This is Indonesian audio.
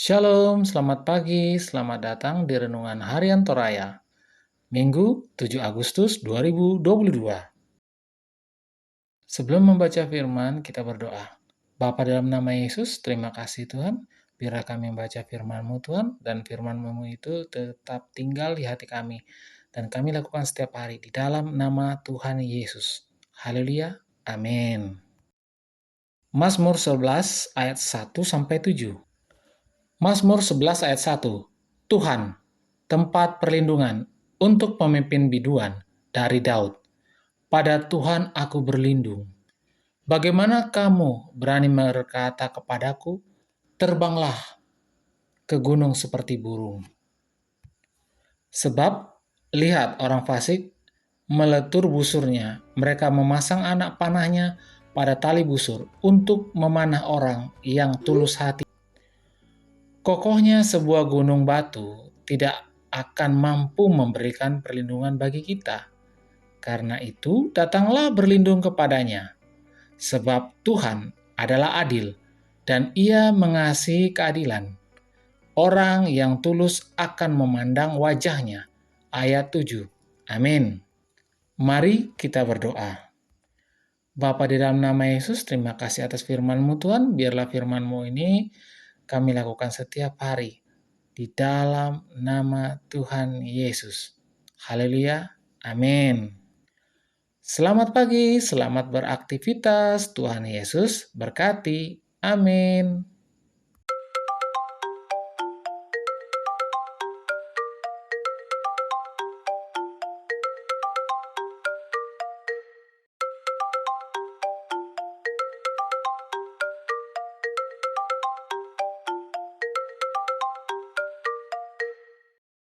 Shalom, selamat pagi, selamat datang di Renungan Harian Toraya, Minggu 7 Agustus 2022. Sebelum membaca firman, kita berdoa. Bapa dalam nama Yesus, terima kasih Tuhan, biarlah kami membaca firman-Mu Tuhan, dan firman-Mu itu tetap tinggal di hati kami, dan kami lakukan setiap hari di dalam nama Tuhan Yesus. Haleluya, amin. Mazmur 11 ayat 1-7. Mazmur 11 ayat 1. Tuhan, tempat perlindungan untuk pemimpin biduan, dari Daud. Pada Tuhan aku berlindung. Bagaimana kamu berani berkata kepadaku, terbanglah ke gunung seperti burung. Sebab, lihat orang fasik meletur busurnya, mereka memasang anak panahnya pada tali busur untuk memanah orang yang tulus hati. Kokohnya sebuah gunung batu tidak akan mampu memberikan perlindungan bagi kita. Karena itu, datanglah berlindung kepadanya. Sebab Tuhan adalah adil, dan Ia mengasihi keadilan. Orang yang tulus akan memandang wajahnya. Ayat 7. Amin. Mari kita berdoa. Bapa di dalam nama Yesus, terima kasih atas firman-Mu Tuhan. Biarlah firman-Mu ini kami lakukan setiap hari. Di dalam nama Tuhan Yesus. Haleluya. Amin. Selamat pagi, selamat beraktivitas. Tuhan Yesus berkati. Amin.